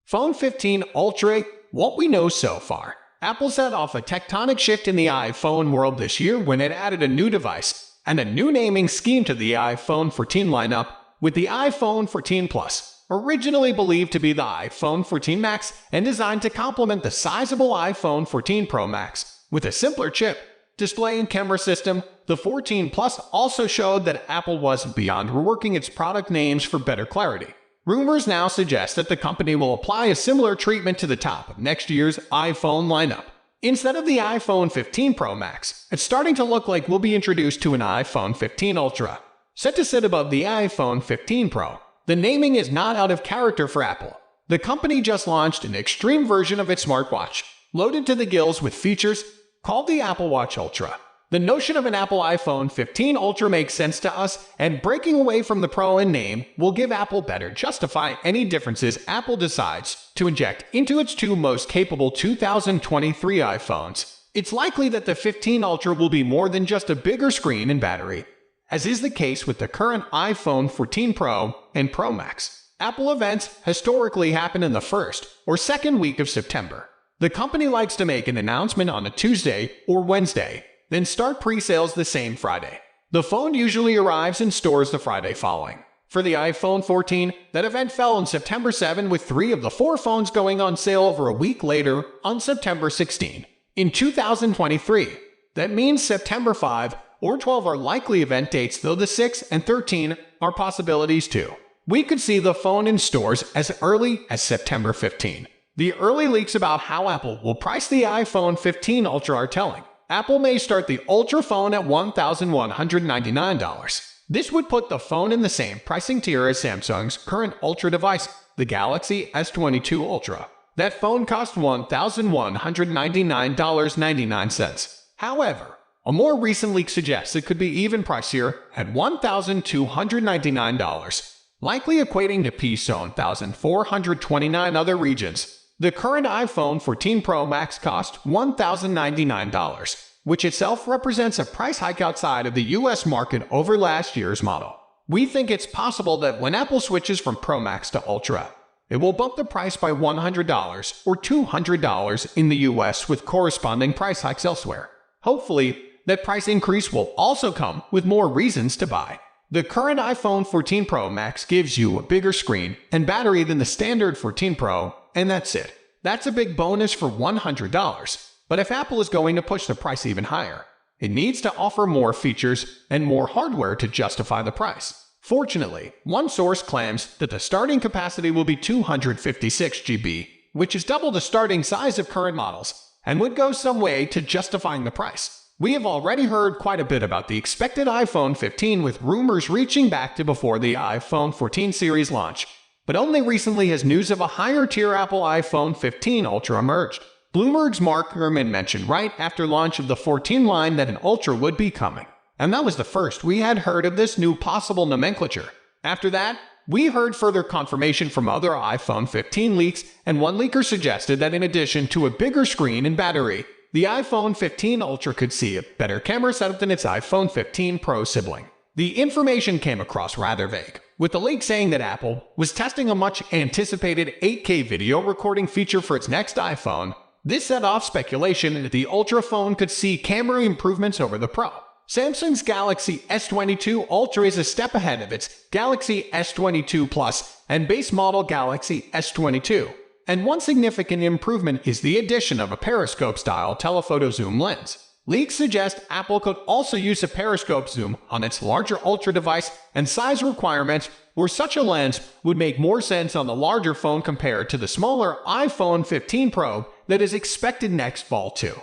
Phone 15 Ultra. What we know so far. Apple set off a tectonic shift in the iPhone world this year when it added a new device and a new naming scheme to the iPhone 14 lineup, with the iPhone 14 Plus, originally believed to be the iPhone 14 Max and designed to complement the sizable iPhone 14 Pro Max with a simpler chip, display and camera system. The 14 Plus also showed that Apple wasn't beyond reworking its product names for better clarity. Rumors now suggest that the company will apply a similar treatment to the top of next year's iPhone lineup. Instead of the iPhone 15 Pro Max, it's starting to look like we'll be introduced to an iPhone 15 Ultra, set to sit above the iPhone 15 Pro. The naming is not out of character for Apple. The company just launched an extreme version of its smartwatch, loaded to the gills with features, called the Apple Watch Ultra. The notion of an Apple iPhone 15 Ultra makes sense to us, and breaking away from the Pro in name will give Apple better justify any differences Apple decides to inject into its two most capable 2023 iPhones. It's likely that the 15 Ultra will be more than just a bigger screen and battery, as is the case with the current iPhone 14 Pro and Pro Max. Apple events historically happen in the first or second week of September. The company likes to make an announcement on a Tuesday or Wednesday, then start pre-sales the same Friday. The phone usually arrives in stores the Friday following. For the iPhone 14, that event fell on September 7, with 3 of the 4 phones going on sale over a week later on September 16. In 2023, that means September 5 or 12 are likely event dates, though the 6 and 13 are possibilities too. We could see the phone in stores as early as September 15. The early leaks about how Apple will price the iPhone 15 Ultra are telling. Apple may start the Ultra phone at $1,199. This would put the phone in the same pricing tier as Samsung's current Ultra device, the Galaxy S22 Ultra. That phone cost $1,199.99. However, a more recent leak suggests it could be even pricier at $1,299, likely equating to $1,429 other regions. The current iPhone 14 Pro Max cost $1,099, which itself represents a price hike outside of the US market over last year's model. We think it's possible that when Apple switches from Pro Max to Ultra, it will bump the price by $100 or $200 in the US, with corresponding price hikes elsewhere. Hopefully, that price increase will also come with more reasons to buy. The current iPhone 14 Pro Max gives you a bigger screen and battery than the standard 14 Pro, and that's it. That's a big bonus for $100. But if Apple is going to push the price even higher, it needs to offer more features and more hardware to justify the price. Fortunately, one source claims that the starting capacity will be 256 GB, which is double the starting size of current models, and would go some way to justifying the price. We have already heard quite a bit about the expected iPhone 15, with rumors reaching back to before the iPhone 14 series launch, but only recently has news of a higher-tier Apple iPhone 15 Ultra emerged. Bloomberg's Mark Gurman mentioned right after launch of the 14 line that an Ultra would be coming, and that was the first we had heard of this new possible nomenclature. After that, we heard further confirmation from other iPhone 15 leaks, and one leaker suggested that in addition to a bigger screen and battery, the iPhone 15 Ultra could see a better camera setup than its iPhone 15 Pro sibling. The information came across rather vague, with the leak saying that Apple was testing a much-anticipated 8K video recording feature for its next iPhone. This set off speculation that the Ultra phone could see camera improvements over the Pro. Samsung's Galaxy S22 Ultra is a step ahead of its Galaxy S22 Plus and base model Galaxy S22. And one significant improvement is the addition of a periscope-style telephoto zoom lens. Leaks suggest Apple could also use a periscope zoom on its larger Ultra device, and size requirements where such a lens would make more sense on the larger phone compared to the smaller iPhone 15 Pro that is expected next fall too.